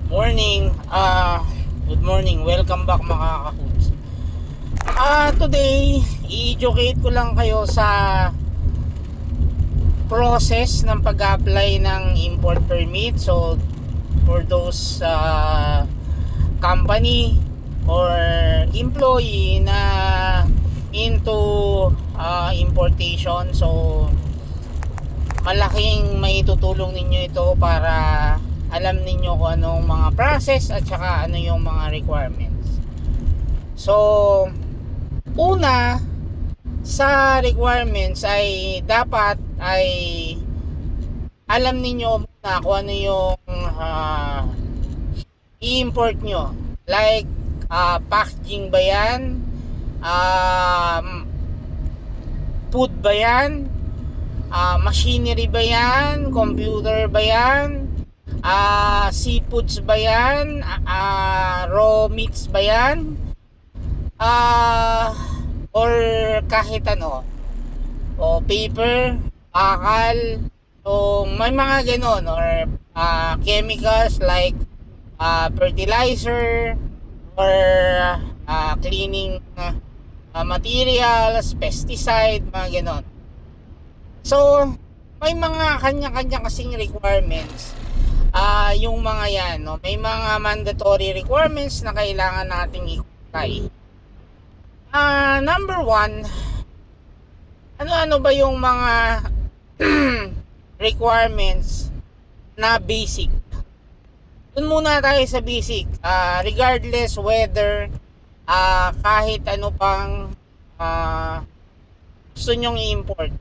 Morning. Good morning. Welcome back mga kahuts. Today, i-educate ko lang kayo sa process ng pag-apply ng import permit. So, for those company or employee na into importation. So, malaking maitutulong ninyo ito para alam ninyo kung anong mga process at saka ano yung mga requirements. So, una sa requirements ay dapat ay alam ninyo muna kung ano yung i-import nyo. Like, packaging ba yan? Food ba yan? Machinery ba yan? Computer ba yan? Seafoods ba yan? Raw meats ba yan? Or kahit ano, o paper, bakal, so may mga ganon, or chemicals like fertilizer or cleaning materials, pesticide, mga ganon. So may mga kanya-kanya kasing requirements. Yung mga yan, no? May mga mandatory requirements na kailangan nating i-comply. Number one, ano-ano ba yung mga requirements na basic? Doon muna tayo sa basic. Regardless whether kahit ano pang gusto nyong i-import.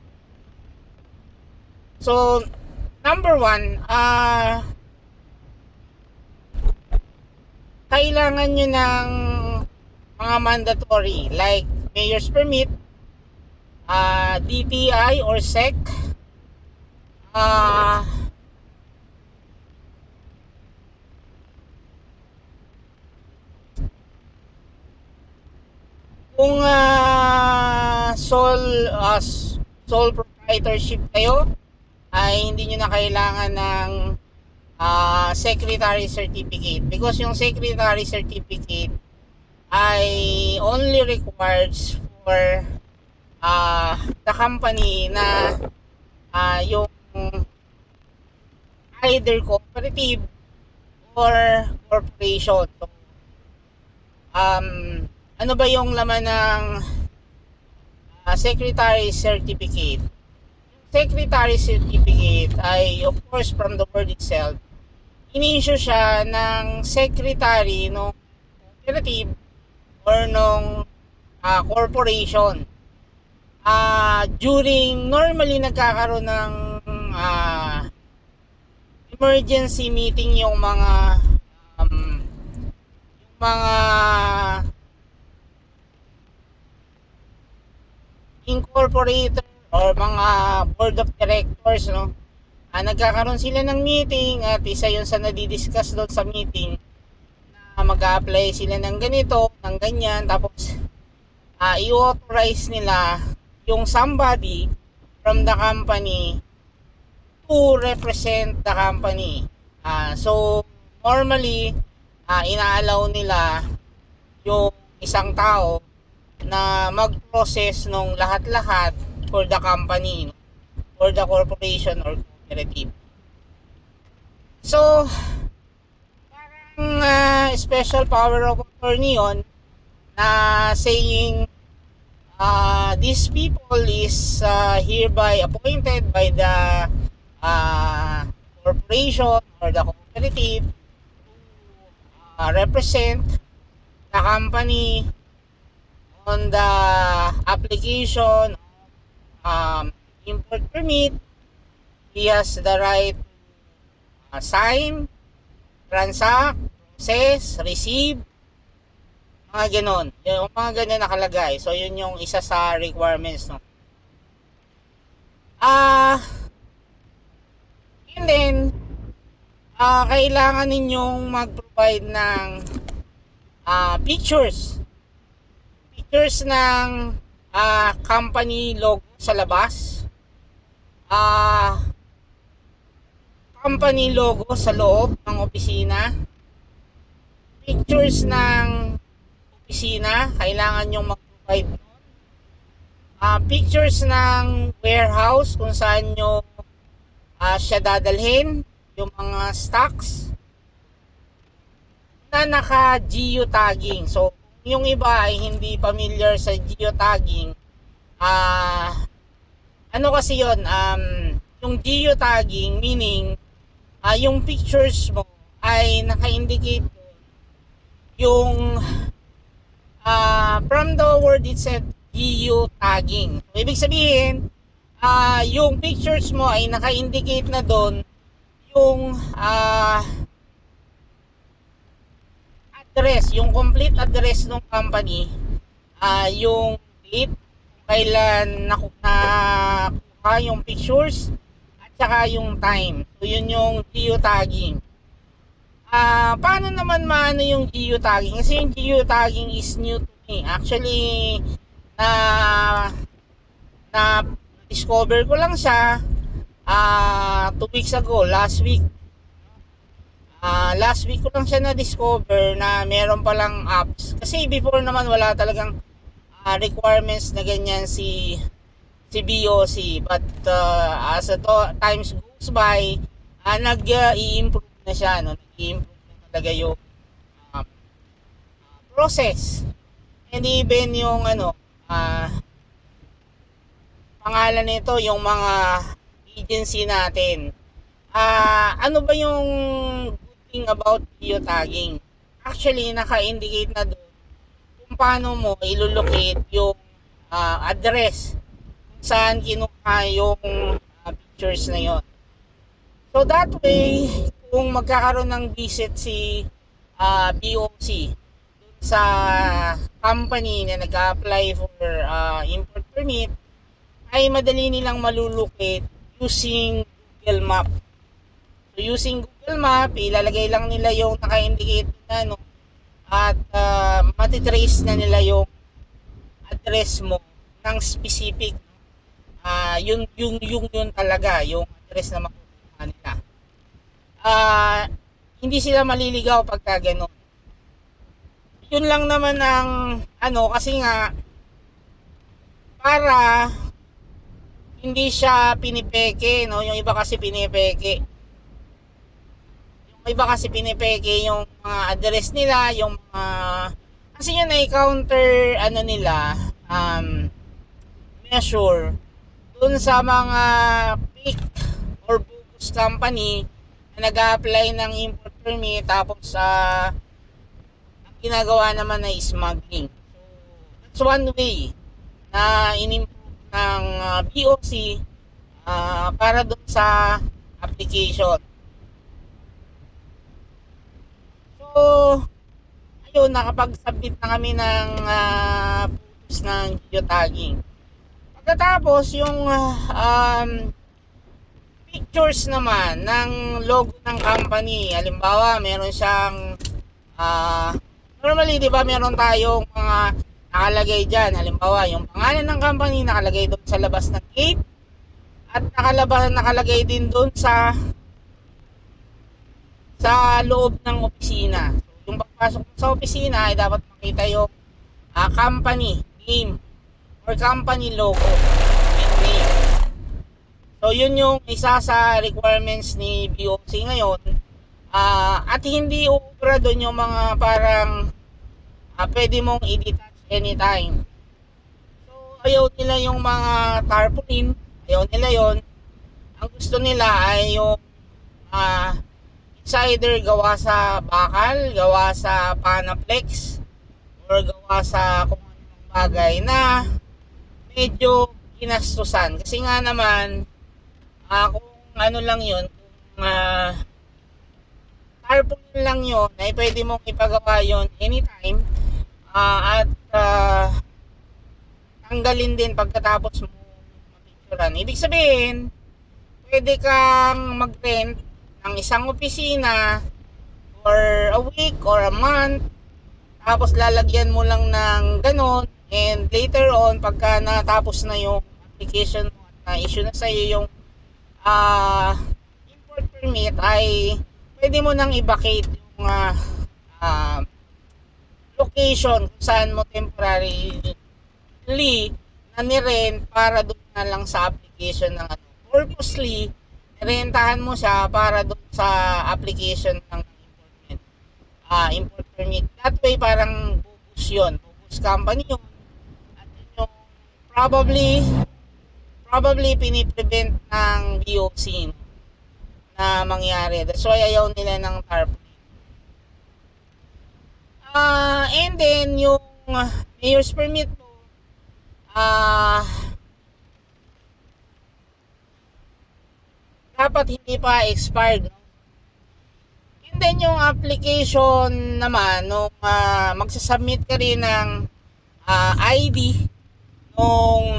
So, number one, kailangan nyo ng mga mandatory like mayor's permit, DTI or SEC, kung sole proprietorship kayo, ay hindi nyo na kailangan ng secretary certificate, because yung secretary certificate ay only requires for the company na yung either cooperative or corporation. So, ano ba yung laman ng secretary certificate? Secretary certificate ay, of course, from the word itself, in-issue siya ng secretary ng cooperative or nung corporation during normally nagkakaroon ng emergency meeting yung mga incorporator or mga board of directors, no? Nagkakaroon sila ng meeting at isa yun sa nadidiscuss doon sa meeting na mag-a-apply sila ng ganito, ng ganyan, tapos i-authorize nila yung somebody from the company to represent the company. So normally inaalaw nila yung isang tao na mag-process nung lahat-lahat for the company, for the corporation or cooperative. So parang special power of attorney yun, na saying these people is hereby appointed by the corporation or the cooperative to represent the company on the application of import permit. He has the right to sign, transact, process, receive, mga ganon. Yung mga ganon nakalagay. So yun yung isa sa requirements, no? And then kailangan ninyong mag-provide ng pictures ng company logo sa labas, company logo sa loob ng opisina, pictures ng opisina, kailangan yung mag-provide nun. Pictures ng warehouse kung saan nyo siya dadalhin, yung mga stocks na naka-geotagging. So, yung iba ay hindi familiar sa geotagging, ano kasi yon, yung geotagging meaning yung pictures mo ay naka-indicate yung from the word itself, geotagging. So, ibig sabihin, yung pictures mo ay naka-indicate na doon yung address, yung complete address ng company, yung date, kailan nakuha yung pictures, at saka yung time. So, yun yung geotagging. Paano naman maano yung geotagging? Kasi yung geotagging is new to me. Actually, na discover ko lang siya 2 weeks ago, last week. Last week ko lang siya na-discover na meron palang apps. Kasi before naman wala talagang requirements na ganyan si BOC. But as times goes by, nag-i-improve na siya. No? Nag-i-improve na talaga yung process. And even yung pangalan nito, yung mga agency natin. Ano ba yung good thing about geotagging? Actually, naka-indicate na doon kung paano mo ilulocate yung address kung saan kinuha yung pictures na yon. So that way, kung magkakaroon ng visit si BOC sa company na nag-apply for import permit, ay madali nilang malulocate using Google Map. So using Google Map, ilalagay lang nila yung naka-indicate na at matitrace na nila yung address mo ng specific. Yun talaga yung address na makukuha nila. Hindi sila maliligaw pagka ganun. Yun lang naman ang kasi nga para hindi siya pinipeke, no? Yung iba kasi pinipeke. Yung mga address nila, yung kasi yun ay counter nila measure dun sa mga fake or bogus company na nag-a-apply ng import permit tapos ang ginagawa naman ay smuggling. So that's one way na in-improve ng BOC para dun sa application. So, ayun, nakapag-submit na kami ng photos ng geotagging. Pagkatapos, yung pictures naman ng logo ng company. Halimbawa, meron siyang normally, di ba, meron tayong mga nakalagay dyan. Halimbawa, yung pangalan ng company nakalagay doon sa labas ng gate at nakalagay din doon sa loob ng opisina. So, yung pagpasok sa opisina ay dapat makita yung company name or company logo and name. So yun yung isa sa requirements ni BOC ngayon. At hindi ubra doon yung mga parang pwede mong i-detach anytime. So ayaw nila yung mga tarpaulin, ayaw nila yon. Ang gusto nila ay yung it's either gawa sa bakal, gawa sa Panaplex, or gawa sa kung anong bagay na medyo ginastusan. Kasi nga naman, kung ano lang yun, kung tarpaulin lang yun, ay pwede mong ipagawa yun anytime, at tanggalin din pagkatapos mo mapicturan. Ibig sabihin, pwede kang mag-rent ng isang opisina for a week or a month, tapos lalagyan mo lang ng ganon, and later on, pagka natapos na yung application mo at na-issue na sa'yo yung import permit, ay pwede mo nang i-vacate yung location kung saan mo temporarily na nirent para doon na lang sa application ng ano. Purposely, nirentahan mo siya para doon sa application ng import permit. That way, parang bogus yun. Bogus company yun. At yun yung probably piniprevent ng DOC na mangyari. That's why ayaw nila ng tarpaulin. And then, yung mayor's permit mo, dapat hindi pa expired, no? And then yung application naman nung magsasubmit ka rin ng ID nung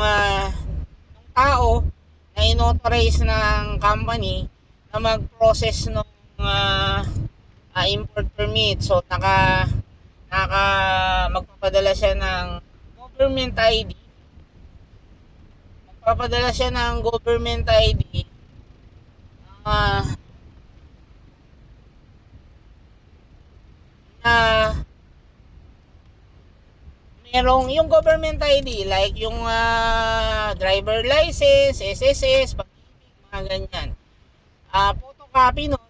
tao na inauthorize ng company na mag-process ng import permit. So magpapadala siya ng government ID. Magpapadala siya ng government ID. Merong yung government ID like yung driver license, SSS, pag-ibig, mga ganyan. Photocopy nun.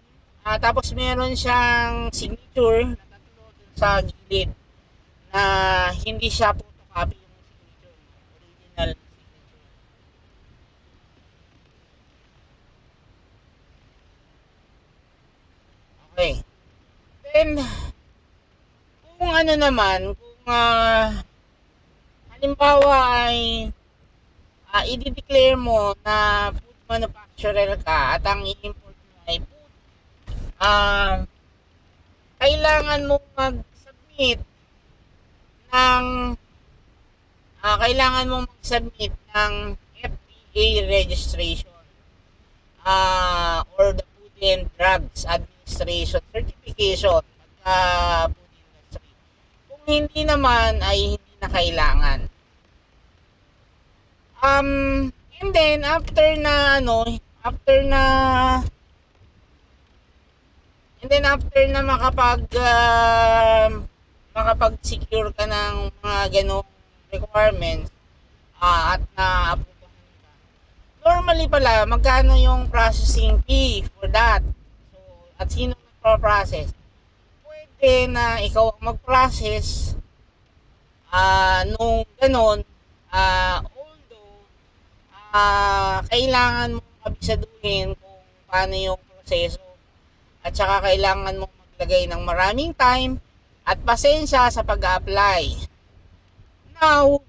Tapos meron siyang signature na tatlo dun sa gilid na hindi siya photocopy yung signature, original signature. Okay. Then kung ano naman, kung halimbawa ay i-declare mo na food manufacturer ka at ang i-import mo ay food, kailangan mo mag-submit ng FDA registration or the Food and Drugs Administration certification at food industry. Kung hindi naman ay hindi na kailangan. And then after na makapag-secure ka ng mga ganong requirements at na-approvehan ka. Normally pala, magkano yung processing fee for that? So, at sino nagpo-process? Pwede na ikaw ang mag-process nung ganon, although kailangan mong abisaduhin kung paano yung proseso at saka kailangan mong maglagay ng maraming time at pasensya sa pag-apply. Now,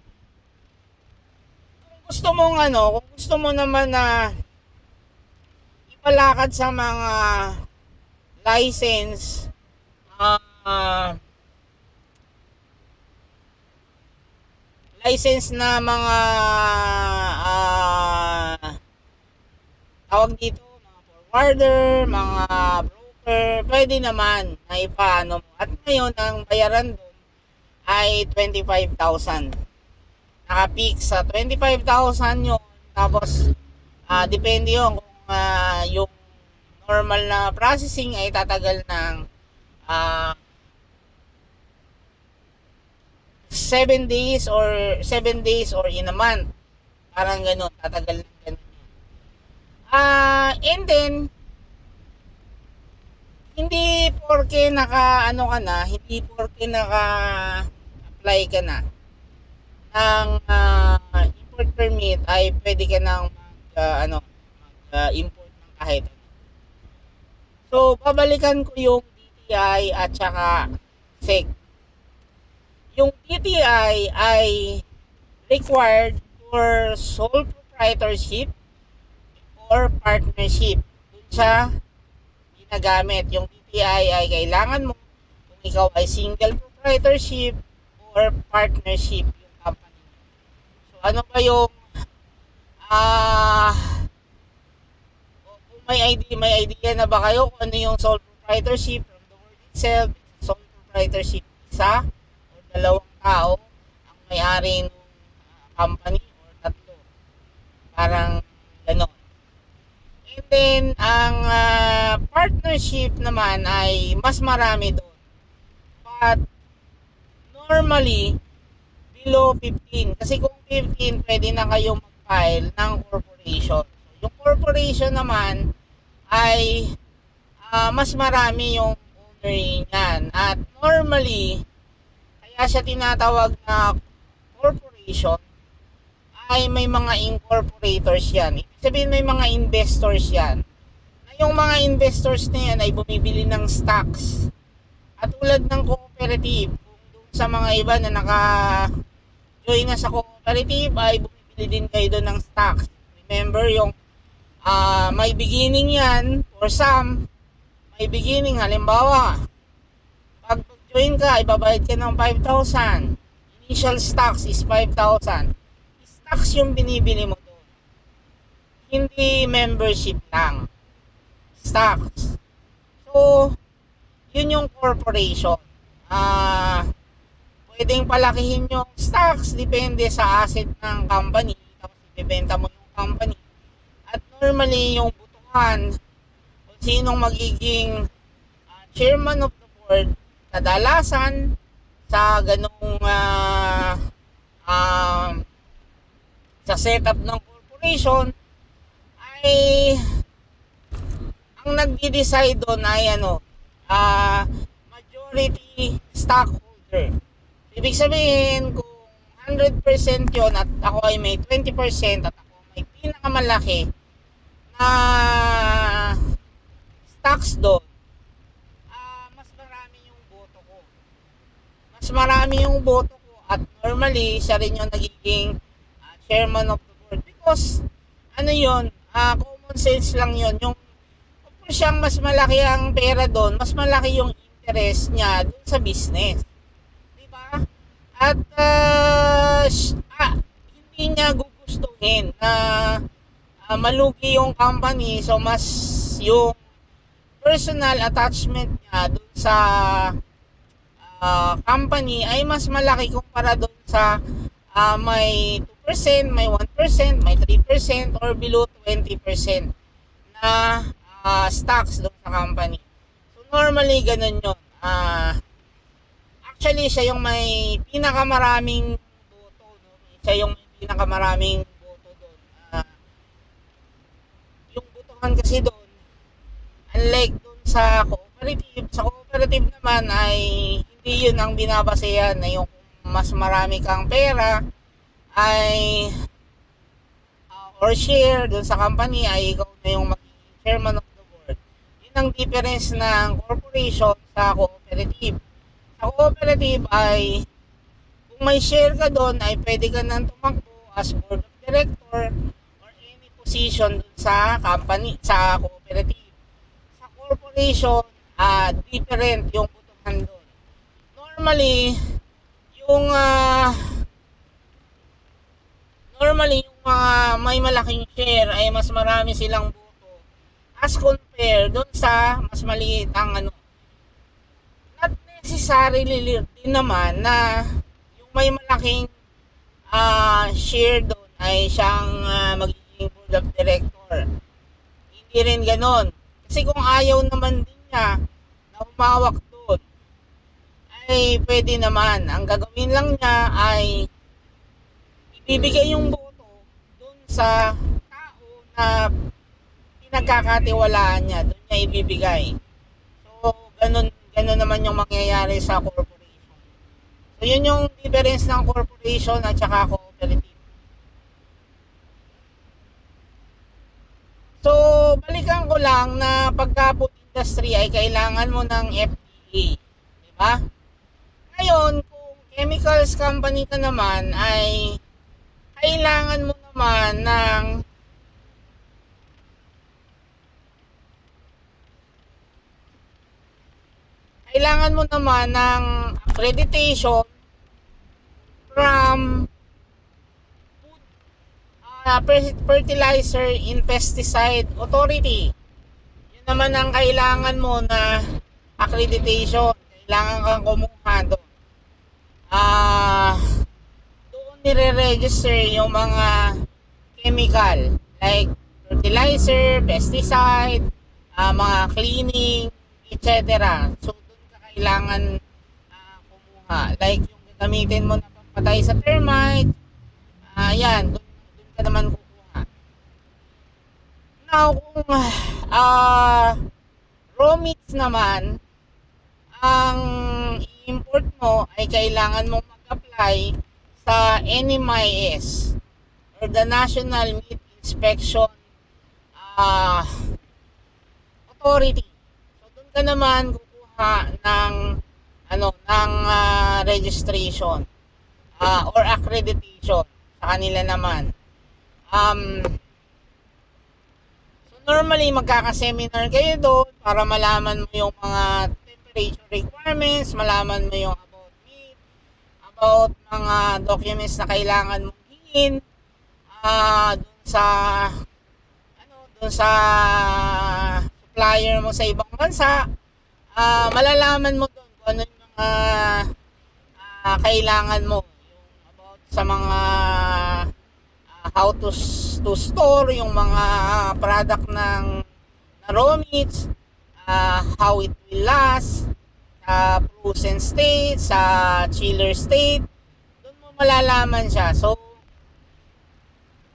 kung gusto mo naman na ipalakad sa mga license na mga tawag dito, mga forwarder, mga broker, pwede naman na ipaano mo. At ngayon, ang bayaran doon ay 25,000. Naka-fix sa 25,000 yun. Tapos, depende yun kung yung normal na processing ay tatagal ng 7 days or in a month. Parang ganun, tatagal ng ganun. And then, hindi porke naka-apply ka na ng import permit ay pwede ka nang mag-import ng kahit ano. So, babalikan ko yung DTI at saka SEC. Yung DTI ay required for sole proprietorship or partnership. Doon siya ginagamit. Yung DTI ay kailangan mo kung ikaw ay single proprietorship or partnership yung company. So, ano ba yung kung may idea na ba kayo kung ano yung sole proprietorship? From the word itself, sole proprietorship, isa o dalawang tao ang may-ari ng company or tatlo. Parang gano'n. And then, ang partnership naman ay mas marami doon. But, normally, below 15. Kasi kung 15, pwede na kayo mag-file ng corporation. So, yung corporation naman ay mas marami yung owner niyan. At normally, kaya siya tinatawag na corporation, ay may mga incorporators yan. Ibig sabihin may mga investors yan. Na yung mga investors na yan ay bumibili ng stocks. At tulad ng cooperative, kung doon sa mga iba na naka-join na sa cooperative ay bumibili din kayo doon ng stocks. Remember yung may beginning yan for some. May beginning, halimbawa, pag join ka, ibabayad ka ng 5,000. Initial stocks is 5,000. Stocks yung binibili mo doon. Hindi membership lang. Stocks. So, yun yung corporation. Pwedeng palakihin yung stocks, depende sa asset ng company. Tapos ibebenta mo yung company. At normally, yung butuhan, kung sinong magiging chairman of the board, kadalasan sa ganung sa setup ng corporation ay ang nagdi-decide doon ay majority stockholder. Ibig sabihin kung 100% yon at ako ay may 20% at ako may pinakamalaki na stocks doon, mas marami yung boto ko. Mas marami yung boto ko at normally siya rin yung nagiging chairman of the board because yun, common sense lang yun. Yung kung siyang mas malaki ang pera doon, mas malaki yung interest niya doon sa business. Di ba? At hindi niya gugustuhin na malugi yung company, so mas yung personal attachment niya doon sa company ay mas malaki kumpara doon sa may 2%, may 1%, may 3% or below 20% na stocks doon sa company. So normally ganun yun. Actually siya yung may pinakamaraming boto, no? Siya yung may pinakamaraming boto doon. Yung botohan kasi doon, unlike doon sa cooperative naman ay hindi yun ang binabasehan, na yung mas marami kang pera ay or share doon sa company ay ikaw na yung magiging chairman of the board. Yun ang difference ng corporation sa cooperative. Sa cooperative ay kung may share ka doon ay pwede ka nang tumakbo as board of director or any position doon sa company, sa cooperative. Sa corporation, different yung botohan doon. Normally, yung mga may malaking share ay mas marami silang boto as compared doon sa mas maliit ang not necessarily din naman na yung may malaking share doon ay siyang magiging board of director. Hindi rin ganon. Kasi kung ayaw naman din niya na humawak doon, ay pwede naman. Ang gagawin lang niya ay ibibigay yung boto doon sa tao na pinagkakatiwalaan niya. Doon niya ibibigay. So, ganun naman yung mangyayari sa corporation. So, yun yung difference ng corporation at saka cooperative. So, balikan ko lang na pagka food industry ay kailangan mo ng FDA. Diba? Ngayon, kung chemicals company ka naman ay kailangan mo naman ng accreditation from Fertilizer and Pesticide Authority. Yun naman ang kailangan mo na accreditation. Kailangan kang kumuha doon. Doon nire-register yung mga chemical like fertilizer, pesticide, mga cleaning, etc. So doon ka kailangan kumuha. Like yung gagamitin mo na pampatay sa termite, yan, doon ka naman kukuha. Now, kung raw meats naman, ang i-import mo ay kailangan mong mag-apply sa NMIS or the National Meat Inspection Authority. So doon ka naman kukuha ng registration or accreditation sa kanila naman. So normally magkaka-seminar kayo doon para malaman mo yung mga temperature requirements, malaman mo yung about meat, about mga documents na kailangan mong hingin doon sa supplier mo sa ibang bansa. Malalaman mo doon kung ano yung mga kailangan mo, yung about sa mga how to store yung mga product ng raw meats, how it will last sa frozen state, sa chiller state. Doon mo malalaman siya. So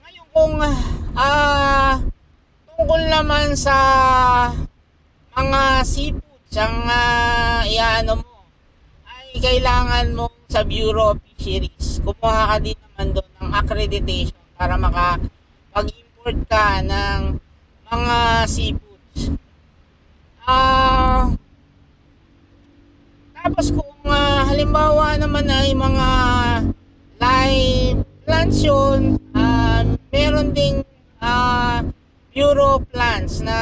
ngayon kung tungkol naman sa mga seafoods ang iano mo, ay kailangan mo sa Bureau of Fisheries kumuha ka din naman doon ng accreditation para makapag-import ka ng mga seafoods. Tapos kung halimbawa naman ay mga live plants yun, meron ding Bureau of Plants na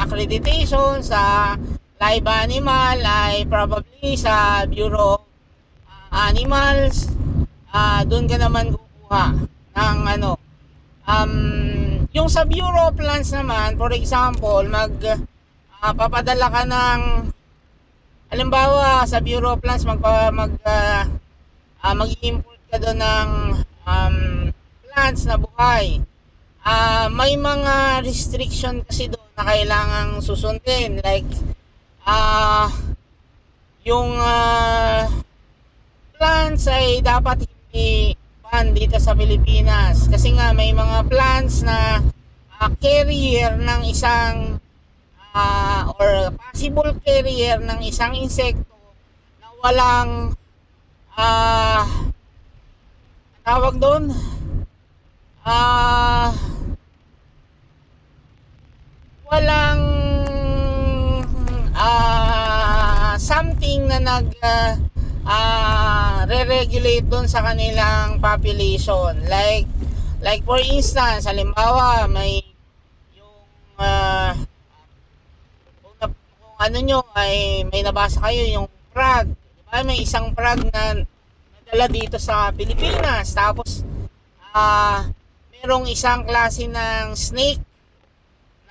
accreditation. Sa live animal ay probably sa Bureau of Animals. Doon ka naman kukuha ng yung sa Bureau of Plants naman, for example, papadala ka ng, halimbawa sa Bureau of Plants mag-import ka doon ng plants na buhay. May mga restriction kasi doon na kailangang susundin, like yung plants ay dapat hindi ban dito sa Pilipinas kasi nga may mga plants na carrier ng isang or possible carrier ng isang insekto na walang tawag doon walang something na re-regulate doon sa kanilang population, like for instance, halimbawa may yung kung ano nyo ay may nabasa kayo yung frog, diba? May isang frog na nadala dito sa Pilipinas, tapos merong isang klase ng snake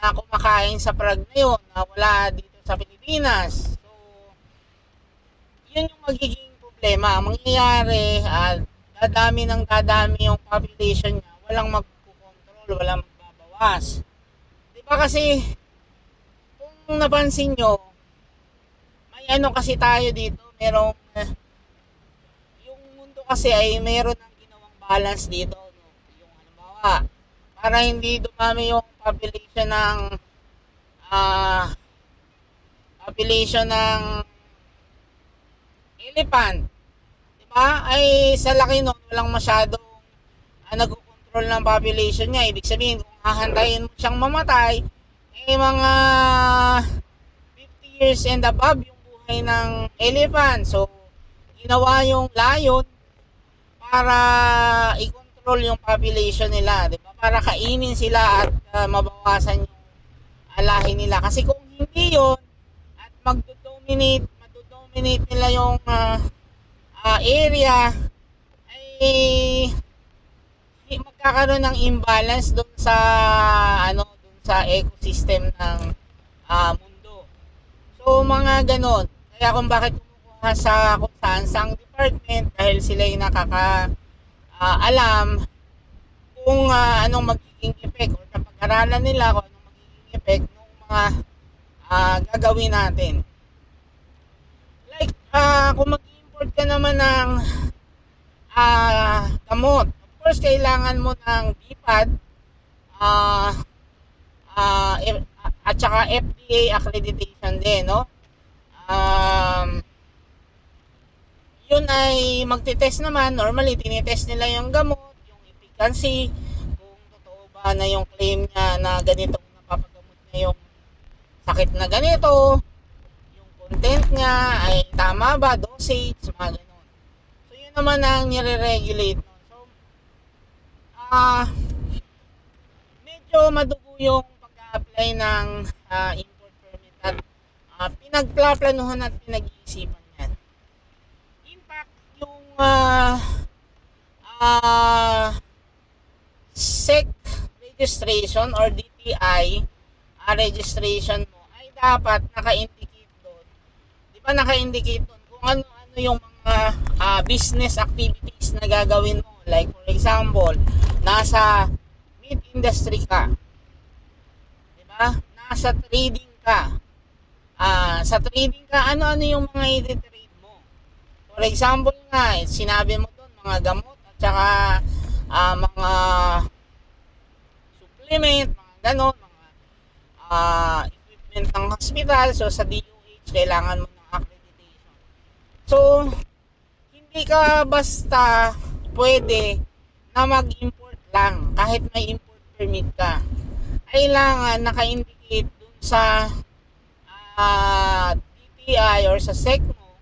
na kumakain sa frog na yun na wala dito sa Pilipinas. So yun yung magiging problema. Ang mangyayari, dadami yung population niya, walang magkukontrol, walang magbabawas. Diba kasi kung napansin nyo, may kasi tayo dito, merong yung mundo kasi ay meron ng ginawang balance dito, no? Yung halimbawa, para hindi dumami yung population ng elephant, diba? Ay sa laki nun, walang masyadong nagko-control ng population niya. Ibig sabihin, kung hahantayin mo siyang mamatay, mga 50 years and above yung buhay ng elephant. So ginawa yung lion para i-control yung population nila, diba? Para kainin sila at mabawasan yung lahi nila. Kasi kung hindi yun, at magdodominate nila yung area, ay magkakaroon ng imbalance doon sa doon sa ecosystem ng mundo. So mga ganon. Kaya kung bakit kumukuha sa kung saan department, dahil sila yung alam kung anong magiging effect, or napag-aralan nila kung anong magiging effect ng mga gagawin natin. Like kung mag-import ka naman ng gamot. Of course, kailangan mo ng BPAD, ah, at saka FDA accreditation din, no? Um, Yun ay magte-test naman. Normally, tinitest nila yung gamot, yung efficacy, kung totoo ba na yung claim niya na ganitong napapagamot niya yung sakit na ganito, yung content niya ay tama ba, dosage, mga ganun. So, yun naman ang nire-regulate nun. So, medyo madugo yung pag-apply ng import permit at pinagplaplanuhan at pinag-iisipan yan. In fact, yung SEC registration or DTI registration mo ay dapat naka-indicate doon. Di ba naka-indicate doon kung ano-ano yung mga business activities na gagawin mo. Like for example, nasa meat industry ka. Di ba? Nasa trading ka. Sa trading ka, ano-ano yung mga i-trade mo. For example nga, sinabi mo doon mga gamot at saka mga supplement, mga ganon, mga equipment ng hospital. So sa DOH, kailangan mo ng accreditation. So, hindi ka basta pwede na mag-import lang kahit may import permit ka. Kailangan naka-indicate dun sa DTI or sa SEC mo,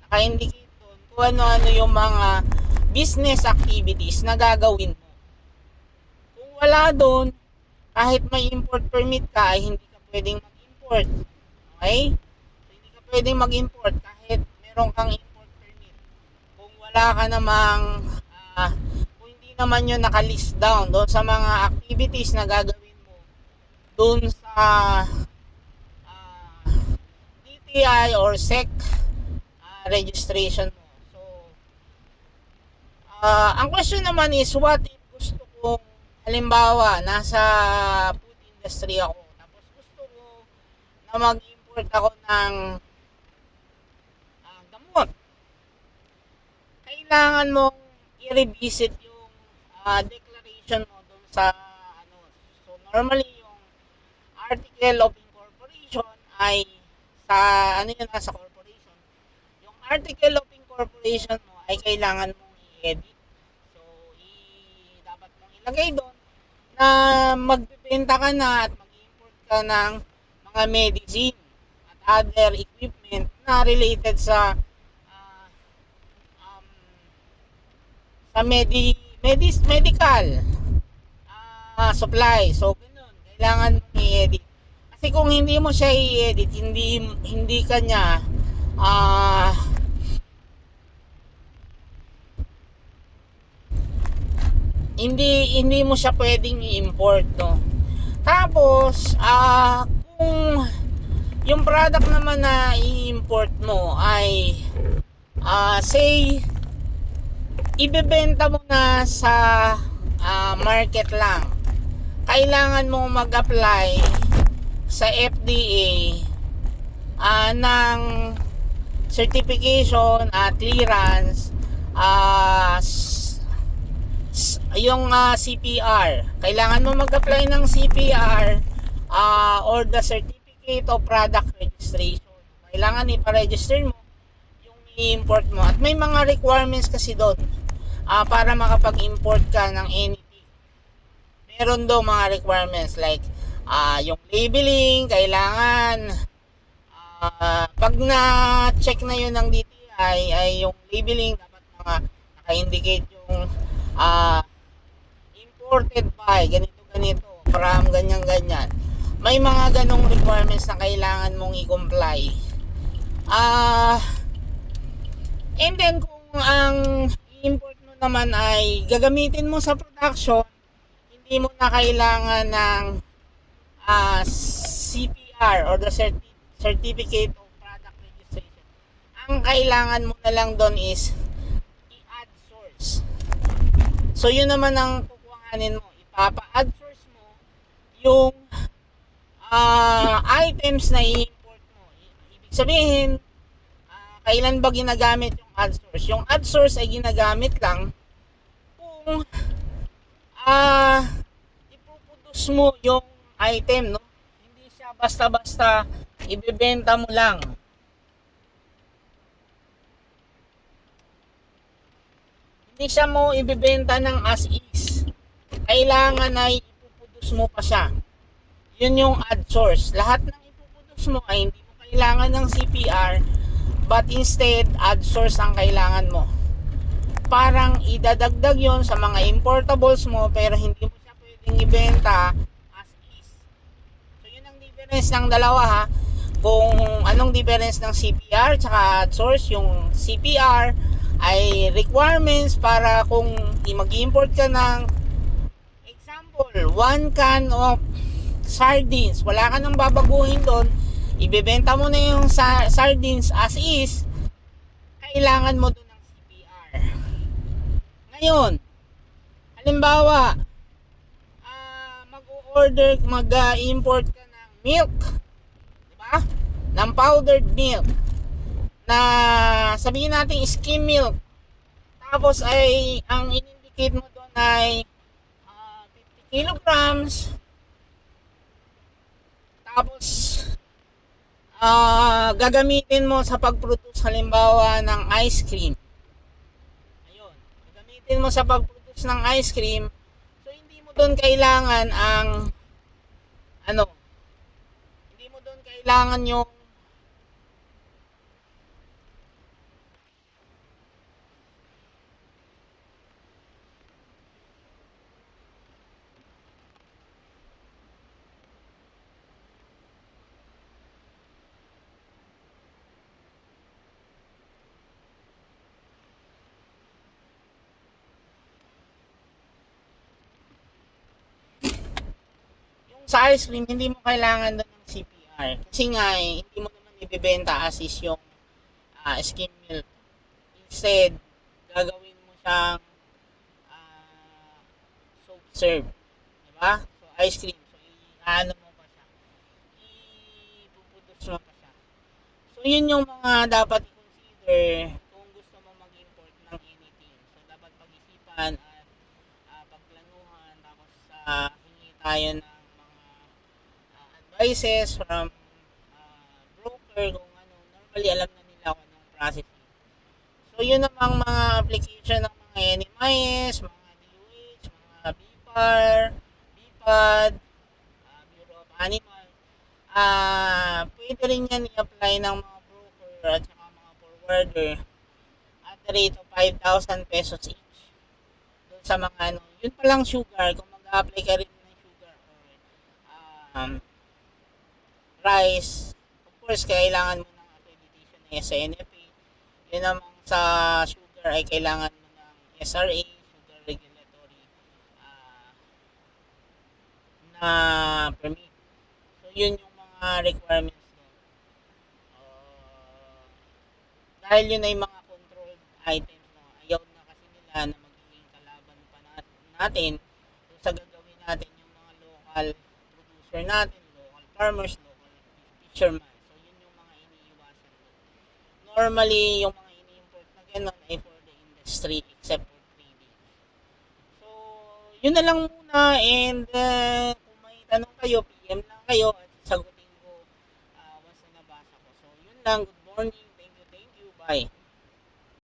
naka-indicate dun kung ano-ano yung mga business activities na gagawin mo. Kung wala dun, kahit may import permit ka, ay hindi ka pwedeng mag-import. Okay? So, hindi ka pwedeng mag-import kahit meron kang import permit. Kung wala ka namang, kung hindi naman yun naka-list down doon sa mga activities na gagawin mo doon sa DTI or SEC registration mo. So, ang question naman is, what if gusto kong, halimbawa, nasa food industry ako, tapos gusto ko na mag-import ako ng gamot. Kailangan mong i-revisit yung declaration mo dun sa ano. So, normally, yung article of incorporation ay sa ano yun, sa corporation. Yung article of incorporation mo ay kailangan mong i-edit. So, dapat mong ilagay doon na magbebenta ka na at mag-import ka ng mga medicine at other equipment na related sa medical supply. So, ganun. Kailangan mong i-edit. Kasi kung hindi mo siya i-edit, hindi ka niya hindi mo siya pwedeng i-import, no. Tapos kung yung product naman na i-import mo ay say ibebenta mo na sa market lang, kailangan mo mag-apply sa FDA ng certification at clearance, yung CPR. Kailangan mo mag-apply ng CPR or the Certificate of Product Registration. Kailangan ipa-register mo yung i-import mo. At may mga requirements kasi doon para makapag-import ka ng anything. Meron daw mga requirements like yung labeling, kailangan pag na-check na yun ng DTI ay yung labeling dapat mga naka-indicate yung imported by ganito from ganyan. May mga ganong requirements na kailangan mong i-comply. And then kung ang import mo naman ay gagamitin mo sa production, hindi mo na kailangan ng CPR or the Certificate of Product Registration. Ang kailangan mo na lang doon is i-add source. So, yun naman ang kukuhanin mo. Ipapa-add source mo yung items na i-import mo. Ibig sabihin, kailan ba ginagamit yung ad source? Yung ad source ay ginagamit lang kung ipoproduce mo yung item, no? Hindi siya basta-basta ibebenta mo lang. Hindi siya mo ibebenta ng as is. Kailangan na ipoproduce mo pa siya. Yun yung ad source. Lahat ng ipoproduce mo ay hindi mo kailangan ng CPR, but instead ad source ang kailangan mo. Parang idadagdag yon sa mga importables mo, pero hindi mo siya pwedeng ibenta as is. So yun ang difference ng dalawa, ha. Kung anong difference ng CPR tsaka ad source. Yung CPR ay requirements para kung mag-import ka ng, example, 1 can of sardines, wala ka nang babaguhin doon, ibebenta mo na yung sardines as is, kailangan mo doon ng CPR. Ngayon, halimbawa, mag-import ka ng milk, diba? Ng powdered milk na sabihin natin skim milk, tapos ay ang in-indicate mo doon ay 50 kilograms, tapos gagamitin mo sa pag-produce halimbawa ng ice cream. Ayun, gagamitin mo sa pag-produce ng ice cream. So hindi mo doon kailangan ang hindi mo doon kailangan yung sa ice cream, hindi mo kailangan doon ng CPR. Kasi nga, hindi mo naman ibebenta as is yung skim milk. Instead, gagawin mo siyang soft serve. Diba? So, ice cream. So, mo pa siya. Ipuproduce mo pa siya. So, yun yung mga dapat i-consider kung gusto mo mag-import ng anything. So, dapat pag-isipan at pagplanuhan. Tapos, hingi tayo ng advices from broker kung ano. Normally, alam na nila kung anong processing. So, yun namang mga application ng mga NMIS, mga DOH, mga BIPAR, BIPAD, Bureau of Animal. Pwede rin yan i-apply ng mga broker at saka mga forwarder at the rate of 5,000 pesos each. Doon sa mga yun palang sugar, kung mag-apply ka rin ng sugar or rice, of course, kailangan mo ng accreditation ng SNFA. Yun namang sa sugar ay kailangan mo ng SRA, Sugar Regulatory na permit. So, yun yung mga requirements doon. Dahil yun ay mga controlled items, no? Ayaw na kasi nila na magiging kalaban pa natin sa gagawin natin yung mga local producer natin, local farmers, local fishermen. So, yun yung mga iniiwasan doon. Normally, yung mga ini-import na gano'n ay for the industry except for trading. So, yun na lang muna, and kung may tanong kayo, PM lang kayo at sagutin ko once na nabasa ko. So, yun lang. Good morning. Thank you. Bye.